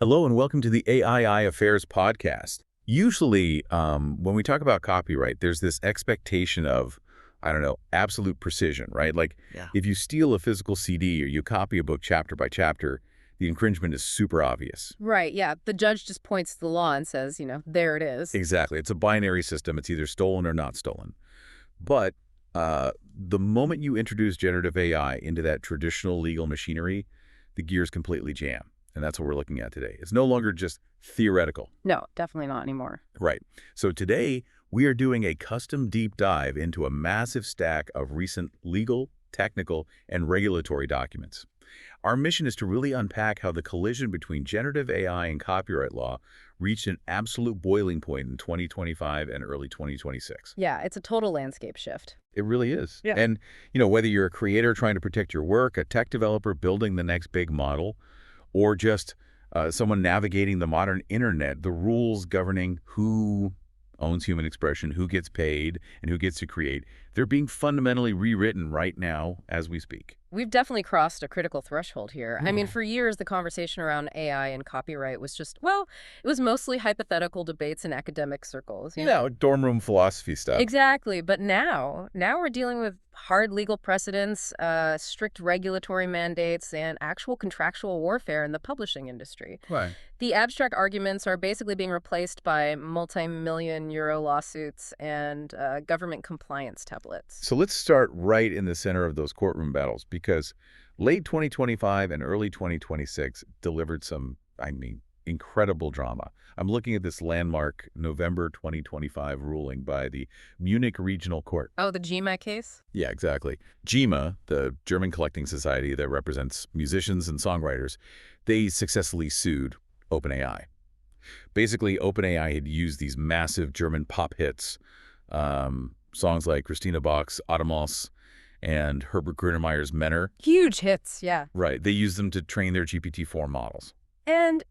Hello and welcome to the A I-AffAIrs podcast. Usually, when we talk about copyright, there's this expectation of, I don't know, absolute precision, right? Like, Yeah. if you steal a physical CD or you copy a book chapter by chapter, the infringement is super obvious. Right, yeah. The judge just points to the law and says, there it is. Exactly. It's a binary system. It's either stolen or not stolen. But the moment you introduce generative AI into that traditional legal machinery, the gears completely jam. And that's what we're looking at today. It's no longer just theoretical. No, definitely not anymore. Right. So today, we are doing a custom deep dive into a massive stack of recent legal, technical, and regulatory documents. Our mission is to really unpack how the collision between generative AI and copyright law reached an absolute boiling point in 2025 and early 2026. Yeah, it's a total landscape shift. It really is. Yeah. And, whether you're a creator trying to protect your work, a tech developer building the next big model, or just someone navigating the modern internet, the rules governing who owns human expression, who gets paid, and who gets to create, they're being fundamentally rewritten right now as we speak. We've definitely crossed a critical threshold here. I mean, for years, the conversation around AI and copyright was just, it was mostly hypothetical debates in academic circles. Dorm room philosophy stuff. Exactly. But now we're dealing with hard legal precedents, strict regulatory mandates, and actual contractual warfare in the publishing industry. Right. The abstract arguments are basically being replaced by multi-million euro lawsuits and government compliance templates. So let's start right in the center of those courtroom battles, because late 2025 and early 2026 delivered some, incredible drama. I'm looking at this landmark November 2025 ruling by the Munich Regional Court. Oh, the GEMA case? Yeah, exactly. GEMA, the German collecting society that represents musicians and songwriters, they successfully sued OpenAI. Basically, OpenAI had used these massive German pop hits, songs like Christina Bach's Automos and Herbert Grönemeyer's Menner. Huge hits, yeah. Right. They used them to train their GPT-4 models. And,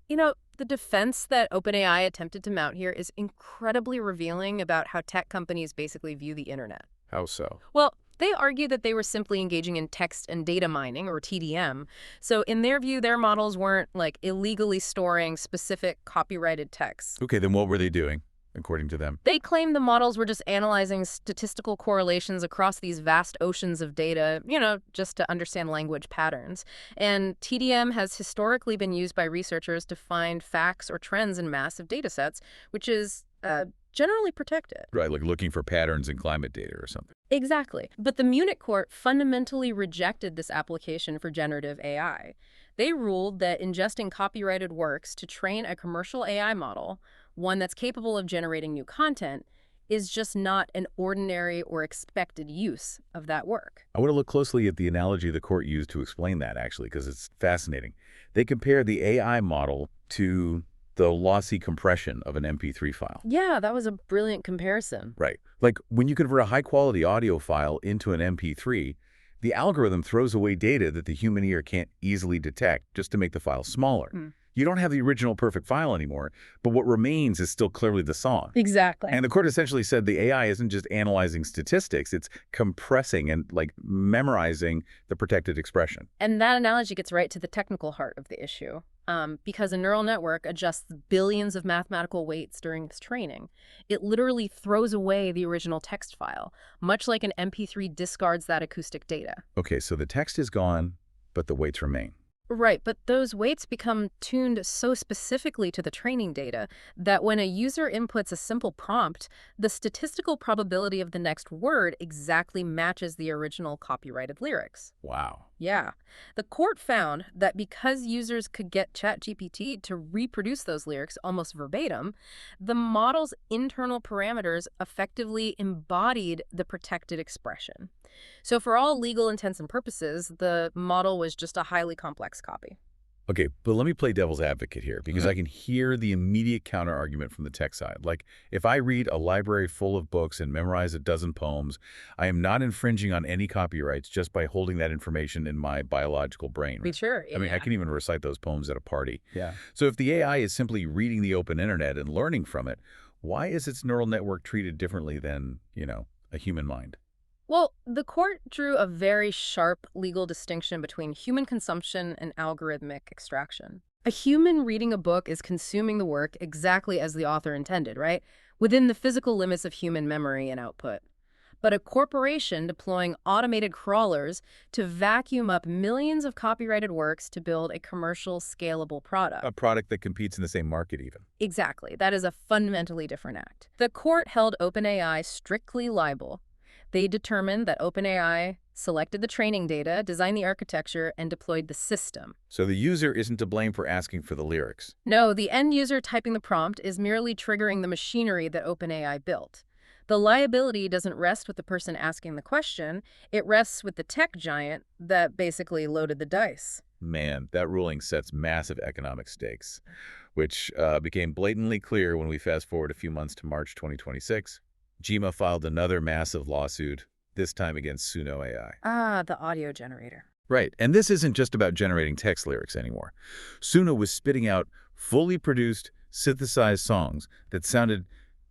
the defense that OpenAI attempted to mount here is incredibly revealing about how tech companies basically view the internet. How so? Well, they argue that they were simply engaging in text and data mining, or TDM. So in their view, their models weren't, illegally storing specific copyrighted texts. Okay, then what were they doing, according to them? They claim the models were just analyzing statistical correlations across these vast oceans of data, just to understand language patterns. And TDM has historically been used by researchers to find facts or trends in massive data sets, which is generally protected. Right, like looking for patterns in climate data or something. Exactly. But the Munich court fundamentally rejected this application for generative AI. They ruled that ingesting copyrighted works to train a commercial AI model, one that's capable of generating new content, is just not an ordinary or expected use of that work. I want to look closely at the analogy the court used to explain that, actually, because it's fascinating. They compared the AI model to the lossy compression of an MP3 file. Yeah, that was a brilliant comparison. Right. Like when you convert a high-quality audio file into an MP3, the algorithm throws away data that the human ear can't easily detect just to make the file smaller. You don't have the original perfect file anymore, but what remains is still clearly the song. Exactly. And the court essentially said the AI isn't just analyzing statistics, it's compressing and memorizing the protected expression. And that analogy gets right to the technical heart of the issue. Because a neural network adjusts billions of mathematical weights during its training, it literally throws away the original text file, much like an MP3 discards that acoustic data. Okay, so the text is gone, but the weights remain. Right, but those weights become tuned so specifically to the training data that when a user inputs a simple prompt, the statistical probability of the next word exactly matches the original copyrighted lyrics. Wow. Yeah. The court found that because users could get ChatGPT to reproduce those lyrics almost verbatim, the model's internal parameters effectively embodied the protected expression. So for all legal intents and purposes, the model was just a highly complex copy. Okay, but let me play devil's advocate here, because I can hear the immediate counter-argument from the tech side. Like, if I read a library full of books and memorize a dozen poems, I am not infringing on any copyrights just by holding that information in my biological brain. Be sure. I mean, I can even recite those poems at a party. Yeah. So if the AI is simply reading the open internet and learning from it, why is its neural network treated differently than, a human mind? Well, the court drew a very sharp legal distinction between human consumption and algorithmic extraction. A human reading a book is consuming the work exactly as the author intended, right? Within the physical limits of human memory and output. But a corporation deploying automated crawlers to vacuum up millions of copyrighted works to build a commercial, scalable product. A product that competes in the same market even. Exactly. That is a fundamentally different act. The court held OpenAI strictly liable. They determined that OpenAI selected the training data, designed the architecture, and deployed the system. So the user isn't to blame for asking for the lyrics. No, the end user typing the prompt is merely triggering the machinery that OpenAI built. The liability doesn't rest with the person asking the question, it rests with the tech giant that basically loaded the dice. Man, that ruling sets massive economic stakes, which became blatantly clear when we fast forward a few months to March 2026. Jima filed another massive lawsuit, this time against Suno AI. Ah, the audio generator. Right, and this isn't just about generating text lyrics anymore. Suno was spitting out fully produced, synthesized songs that sounded,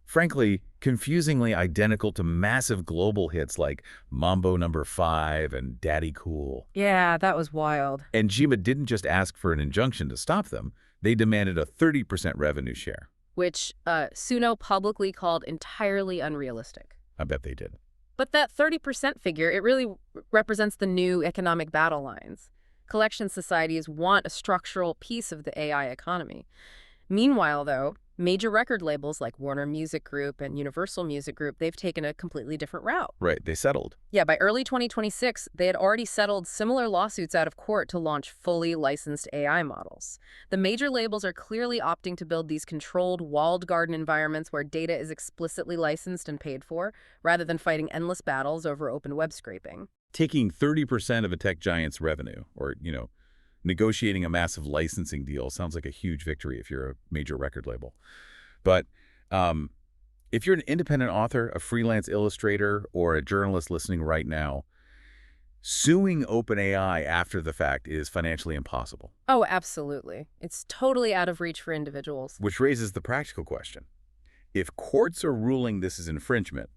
frankly, confusingly identical to massive global hits like Mambo Number 5 and Daddy Cool. Yeah, that was wild. And Jima didn't just ask for an injunction to stop them, they demanded a 30% revenue share. Which Suno publicly called entirely unrealistic. I bet they did. But that 30% figure, it really represents the new economic battle lines. Collection societies want a structural piece of the AI economy. Meanwhile, though, major record labels like Warner Music Group and Universal Music Group, they've taken a completely different route. Right, they settled. Yeah, by early 2026, they had already settled similar lawsuits out of court to launch fully licensed AI models. The major labels are clearly opting to build these controlled, walled garden environments where data is explicitly licensed and paid for, rather than fighting endless battles over open web scraping. Taking 30% of a tech giant's revenue, or, negotiating a massive licensing deal sounds like a huge victory if you're a major record label. But if you're an independent author, a freelance illustrator, or a journalist listening right now, suing OpenAI after the fact is financially impossible. Oh, absolutely. It's totally out of reach for individuals. Which raises the practical question. If courts are ruling this is infringement,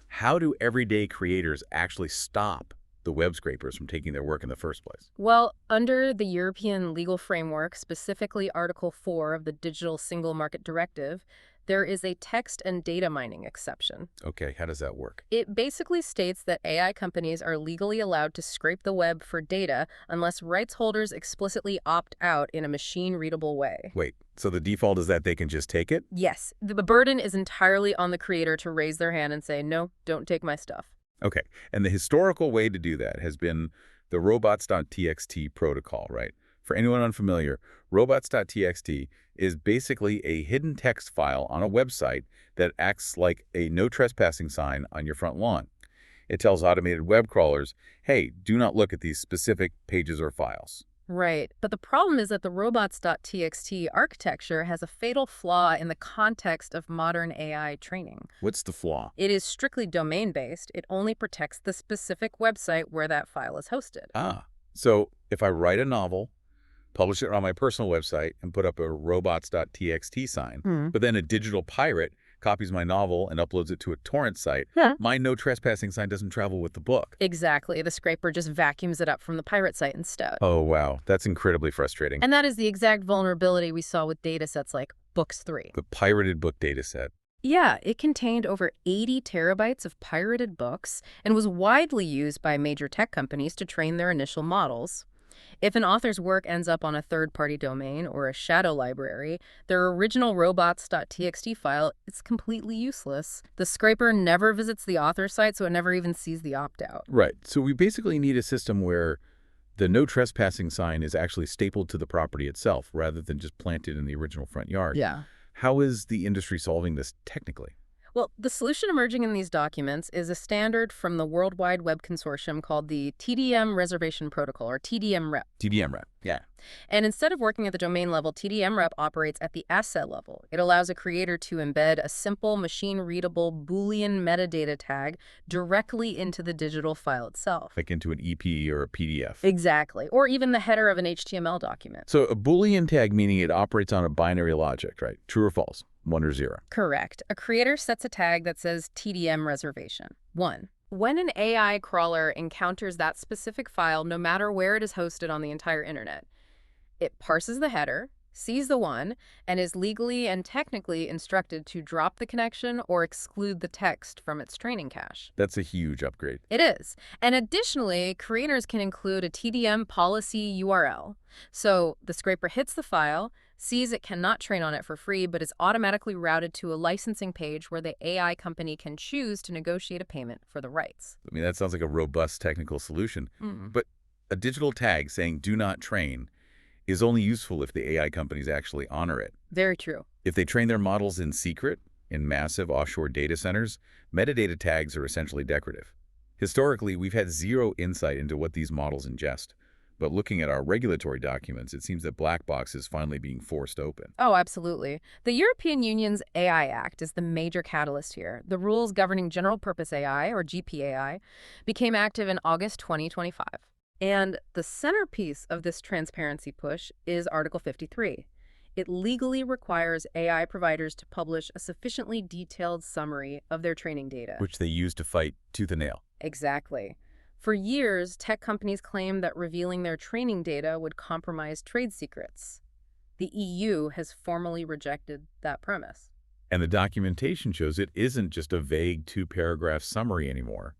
how do everyday creators actually stop the web scrapers from taking their work in the first place? Well, under the European legal framework, specifically Article 4 of the Digital Single Market Directive, there is a text and data mining exception. Okay, how does that work? It basically states that AI companies are legally allowed to scrape the web for data unless rights holders explicitly opt out in a machine-readable way. Wait, so the default is that they can just take it? Yes, the burden is entirely on the creator to raise their hand and say, no, don't take my stuff. Okay, and the historical way to do that has been the robots.txt protocol, right? For anyone unfamiliar, robots.txt is basically a hidden text file on a website that acts like a no trespassing sign on your front lawn. It tells automated web crawlers, hey, do not look at these specific pages or files. Right, but the problem is that the robots.txt architecture has a fatal flaw in the context of modern AI training. What's the flaw? It is strictly domain-based. It only protects the specific website where that file is hosted. So if I write a novel, publish it on my personal website, and put up a robots.txt sign, but then a digital pirate copies my novel and uploads it to a torrent site, my no trespassing sign doesn't travel with the book. Exactly. The scraper just vacuums it up from the pirate site instead. Oh, wow. That's incredibly frustrating. And that is the exact vulnerability we saw with datasets like Books 3. The pirated book dataset. Yeah, it contained over 80 terabytes of pirated books and was widely used by major tech companies to train their initial models. If an author's work ends up on a third-party domain or a shadow library, their original robots.txt file is completely useless. The scraper never visits the author site, so it never even sees the opt-out. Right. So we basically need a system where the no trespassing sign is actually stapled to the property itself rather than just planted in the original front yard. Yeah. How is the industry solving this technically? Well, the solution emerging in these documents is a standard from the World Wide Web Consortium called the TDM Reservation Protocol, or TDMrep. TDMrep, yeah. And instead of working at the domain level, TDMrep operates at the asset level. It allows a creator to embed a simple machine-readable Boolean metadata tag directly into the digital file itself. Like into an EP or a PDF. Exactly. Or even the header of an HTML document. So a Boolean tag meaning it operates on a binary logic, right? True or false? 1 or 0. Correct. A creator sets a tag that says TDM reservation. 1. When an AI crawler encounters that specific file, no matter where it is hosted on the entire internet, it parses the header, sees the one, and is legally and technically instructed to drop the connection or exclude the text from its training cache. That's a huge upgrade. It is. And additionally, creators can include a TDM policy URL. So the scraper hits the file, sees it cannot train on it for free, but is automatically routed to a licensing page where the AI company can choose to negotiate a payment for the rights. I mean, that sounds like a robust technical solution. But a digital tag saying "do not train" is only useful if the AI companies actually honor it. Very true. If they train their models in secret, in massive offshore data centers, metadata tags are essentially decorative. Historically, we've had zero insight into what these models ingest. But looking at our regulatory documents, it seems that black box is finally being forced open. Oh, absolutely. The European Union's AI Act is the major catalyst here. The rules governing general-purpose AI, or GPAI, became active in August 2025. And the centerpiece of this transparency push is Article 53. It legally requires AI providers to publish a sufficiently detailed summary of their training data. Which they use to fight tooth and nail. Exactly. For years, tech companies claimed that revealing their training data would compromise trade secrets. The EU has formally rejected that premise. And the documentation shows it isn't just a vague two-paragraph summary anymore.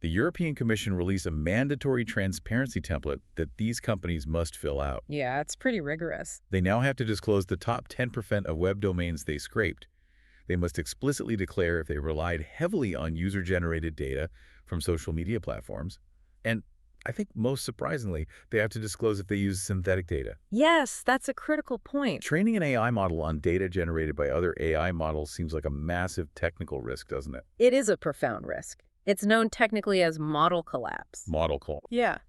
The European Commission released a mandatory transparency template that these companies must fill out. Yeah, it's pretty rigorous. They now have to disclose the top 10% of web domains they scraped. They must explicitly declare if they relied heavily on user-generated data from social media platforms. And I think most surprisingly, they have to disclose if they use synthetic data. Yes, that's a critical point. Training an AI model on data generated by other AI models seems like a massive technical risk, doesn't it? It is a profound risk. It's known technically as model collapse. Model call. Yeah.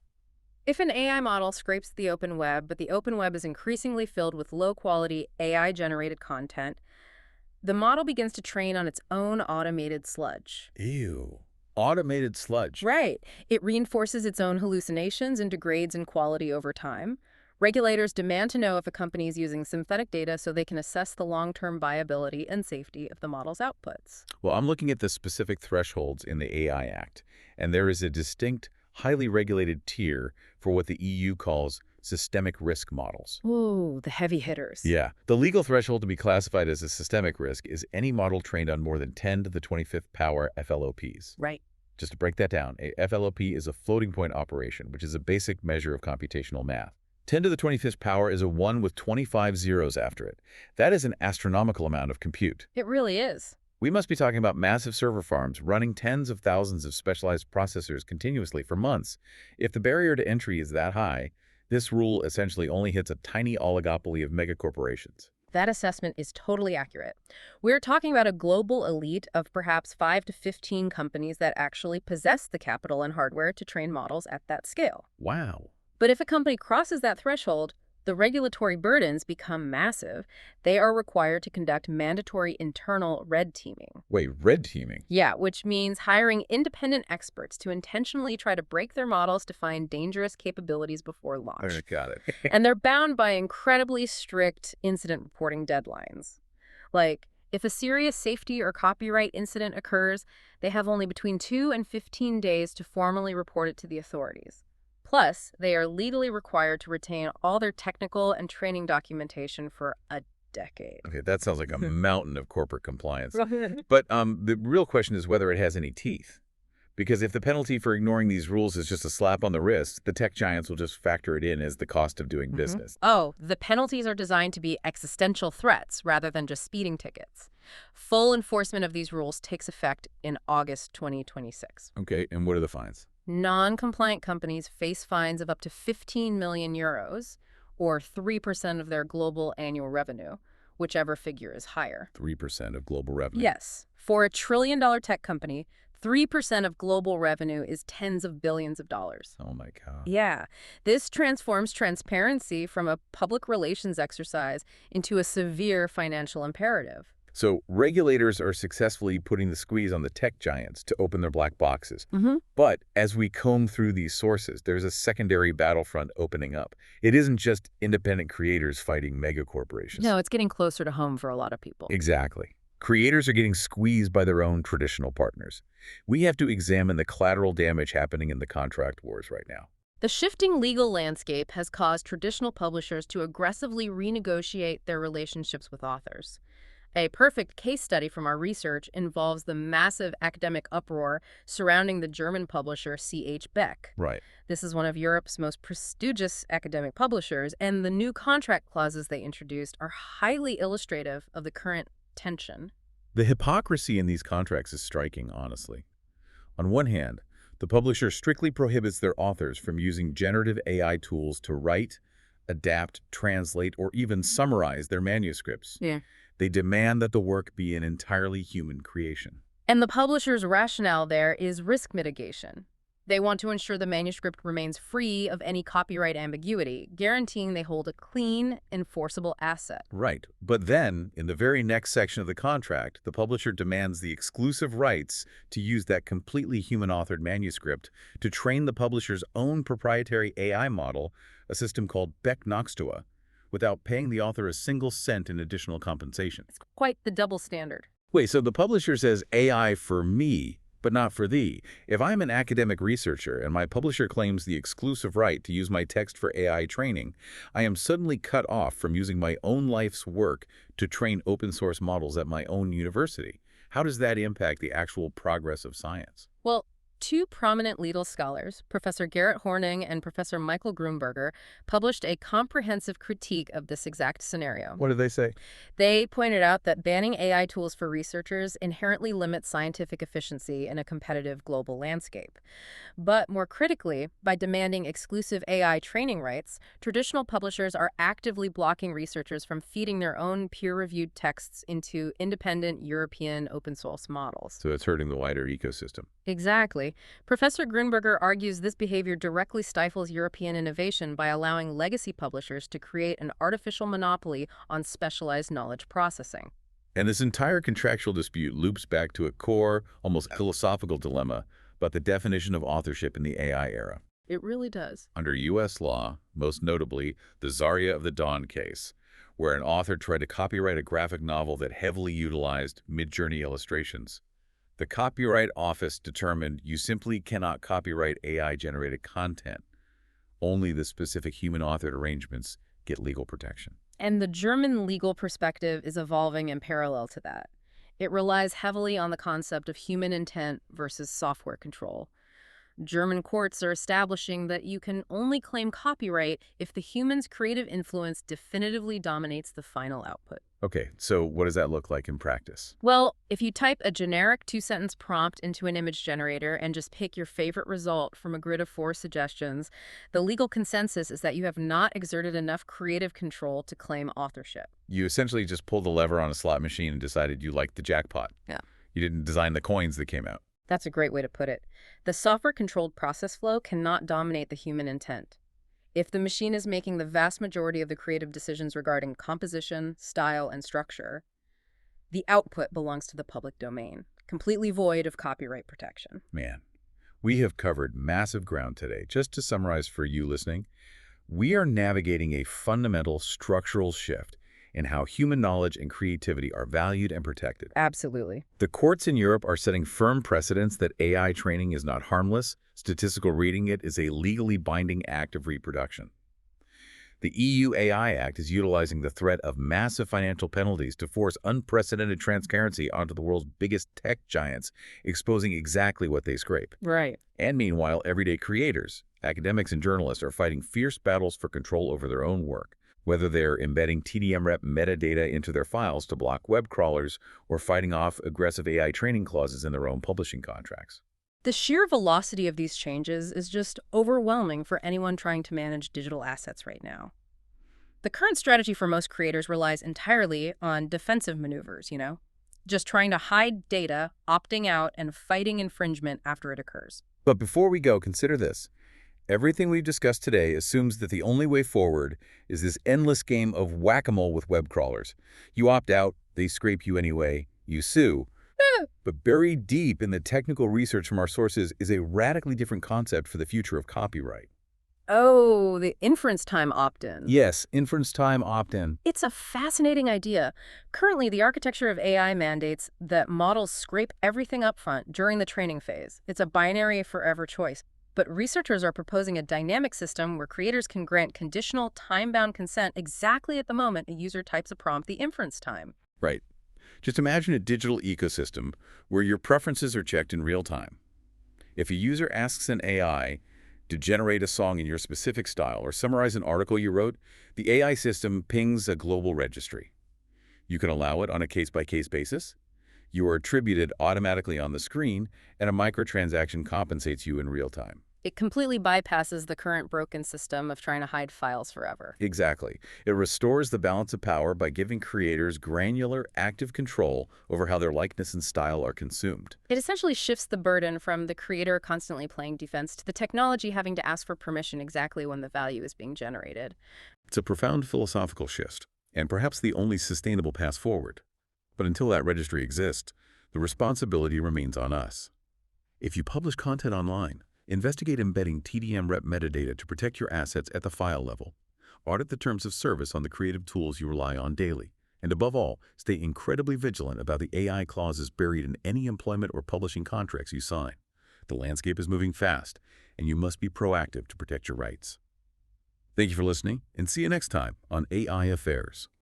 If an AI model scrapes the open web, but the open web is increasingly filled with low-quality AI-generated content, the model begins to train on its own automated sludge. Ew. Automated sludge. Right. It reinforces its own hallucinations and degrades in quality over time. Regulators demand to know if a company is using synthetic data so they can assess the long-term viability and safety of the model's outputs. Well, I'm looking at the specific thresholds in the AI Act, and there is a distinct, highly regulated tier for what the EU calls systemic risk models. Ooh, the heavy hitters. Yeah. The legal threshold to be classified as a systemic risk is any model trained on more than 10 to the 25th power FLOPs. Right. Just to break that down, a FLOP is a floating point operation, which is a basic measure of computational math. 10 to the 25th power is a 1 with 25 zeros after it. That is an astronomical amount of compute. It really is. We must be talking about massive server farms running tens of thousands of specialized processors continuously for months. If the barrier to entry is that high, this rule essentially only hits a tiny oligopoly of megacorporations. That assessment is totally accurate. We're talking about a global elite of perhaps 5 to 15 companies that actually possess the capital and hardware to train models at that scale. Wow. But if a company crosses that threshold, the regulatory burdens become massive. They are required to conduct mandatory internal red teaming. Wait, red teaming? Yeah, which means hiring independent experts to intentionally try to break their models to find dangerous capabilities before launch. Got it. And they're bound by incredibly strict incident reporting deadlines. Like, if a serious safety or copyright incident occurs, they have only between 2 and 15 days to formally report it to the authorities. Plus, they are legally required to retain all their technical and training documentation for a decade. Okay, that sounds like a mountain of corporate compliance. But the real question is whether it has any teeth. Because if the penalty for ignoring these rules is just a slap on the wrist, the tech giants will just factor it in as the cost of doing business. Oh, the penalties are designed to be existential threats rather than just speeding tickets. Full enforcement of these rules takes effect in August 2026. Okay, and what are the fines? Non-compliant companies face fines of up to 15 million euros, or 3% of their global annual revenue, whichever figure is higher. 3% of global revenue. Yes. For a trillion-dollar tech company, 3% of global revenue is tens of billions of dollars. Oh my God. Yeah. This transforms transparency from a public relations exercise into a severe financial imperative. So regulators are successfully putting the squeeze on the tech giants to open their black boxes. But as we comb through these sources, there's a secondary battlefront opening up. It isn't just independent creators fighting mega corporations. No, it's getting closer to home for a lot of people. Exactly. Creators are getting squeezed by their own traditional partners. We have to examine the collateral damage happening in the contract wars right now. The shifting legal landscape has caused traditional publishers to aggressively renegotiate their relationships with authors. A perfect case study from our research involves the massive academic uproar surrounding the German publisher C.H. Beck. Right. This is one of Europe's most prestigious academic publishers, and the new contract clauses they introduced are highly illustrative of the current tension. The hypocrisy in these contracts is striking, honestly. On one hand, the publisher strictly prohibits their authors from using generative AI tools to write, adapt, translate, or even summarize their manuscripts. Yeah. They demand that the work be an entirely human creation. And the publisher's rationale there is risk mitigation. They want to ensure the manuscript remains free of any copyright ambiguity, guaranteeing they hold a clean, enforceable asset. Right. But then, in the very next section of the contract, the publisher demands the exclusive rights to use that completely human-authored manuscript to train the publisher's own proprietary AI model, a system called Beck-Noxtua, without paying the author a single cent in additional compensation. It's quite the double standard. Wait, so the publisher says AI for me, but not for thee. If I'm an academic researcher and my publisher claims the exclusive right to use my text for AI training, I am suddenly cut off from using my own life's work to train open source models at my own university. How does that impact the actual progress of science? Well, two prominent legal scholars, Professor Garrett Horning and Professor Michael Grunberger, published a comprehensive critique of this exact scenario. What did they say? They pointed out that banning AI tools for researchers inherently limits scientific efficiency in a competitive global landscape. But more critically, by demanding exclusive AI training rights, traditional publishers are actively blocking researchers from feeding their own peer-reviewed texts into independent European open source models. So it's hurting the wider ecosystem. Exactly. Professor Grunberger argues this behavior directly stifles European innovation by allowing legacy publishers to create an artificial monopoly on specialized knowledge processing. And this entire contractual dispute loops back to a core, almost philosophical dilemma about the definition of authorship in the AI era. It really does. Under U.S. law, most notably the Zarya of the Dawn case, where an author tried to copyright a graphic novel that heavily utilized Mid-Journey illustrations, the Copyright Office determined you simply cannot copyright AI-generated content. Only the specific human-authored arrangements get legal protection. And the German legal perspective is evolving in parallel to that. It relies heavily on the concept of human intent versus software control. German courts are establishing that you can only claim copyright if the human's creative influence definitively dominates the final output. Okay, so what does that look like in practice? Well, if you type a generic two-sentence prompt into an image generator and just pick your favorite result from a grid of 4 suggestions, the legal consensus is that you have not exerted enough creative control to claim authorship. You essentially just pulled the lever on a slot machine and decided you liked the jackpot. Yeah. You didn't design the coins that came out. That's a great way to put it. The software-controlled process flow cannot dominate the human intent. If the machine is making the vast majority of the creative decisions regarding composition, style, and structure, the output belongs to the public domain, completely void of copyright protection. Man, we have covered massive ground today. Just to summarize for you listening, we are navigating a fundamental structural shift in how human knowledge and creativity are valued and protected. Absolutely. The courts in Europe are setting firm precedents that AI training is not harmless. Statistical reading it is a legally binding act of reproduction. The EU AI Act is utilizing the threat of massive financial penalties to force unprecedented transparency onto the world's biggest tech giants, exposing exactly what they scrape. Right. And meanwhile, everyday creators, academics and journalists are fighting fierce battles for control over their own work, whether they're embedding TDMrep metadata into their files to block web crawlers or fighting off aggressive AI training clauses in their own publishing contracts. The sheer velocity of these changes is just overwhelming for anyone trying to manage digital assets right now. The current strategy for most creators relies entirely on defensive maneuvers, just trying to hide data, opting out, and fighting infringement after it occurs. But before we go, consider this. Everything we've discussed today assumes that the only way forward is this endless game of whack-a-mole with web crawlers. You opt out, they scrape you anyway, you sue. But buried deep in the technical research from our sources is a radically different concept for the future of copyright. Oh, the inference time opt-in. Yes, inference time opt-in. It's a fascinating idea. Currently, the architecture of AI mandates that models scrape everything up front during the training phase. It's a binary forever choice. But researchers are proposing a dynamic system where creators can grant conditional, time-bound consent exactly at the moment a user types a prompt, the inference time. Right. Just imagine a digital ecosystem where your preferences are checked in real time. If a user asks an AI to generate a song in your specific style or summarize an article you wrote, the AI system pings a global registry. You can allow it on a case-by-case basis. You are attributed automatically on the screen, and a microtransaction compensates you in real time. It completely bypasses the current broken system of trying to hide files forever. Exactly. It restores the balance of power by giving creators granular, active control over how their likeness and style are consumed. It essentially shifts the burden from the creator constantly playing defense to the technology having to ask for permission exactly when the value is being generated. It's a profound philosophical shift, and perhaps the only sustainable path forward. But until that registry exists, the responsibility remains on us. If you publish content online, investigate embedding TDM rep metadata to protect your assets at the file level. Audit the terms of service on the creative tools you rely on daily. And above all, stay incredibly vigilant about the AI clauses buried in any employment or publishing contracts you sign. The landscape is moving fast, and you must be proactive to protect your rights. Thank you for listening, and see you next time on AI Affairs.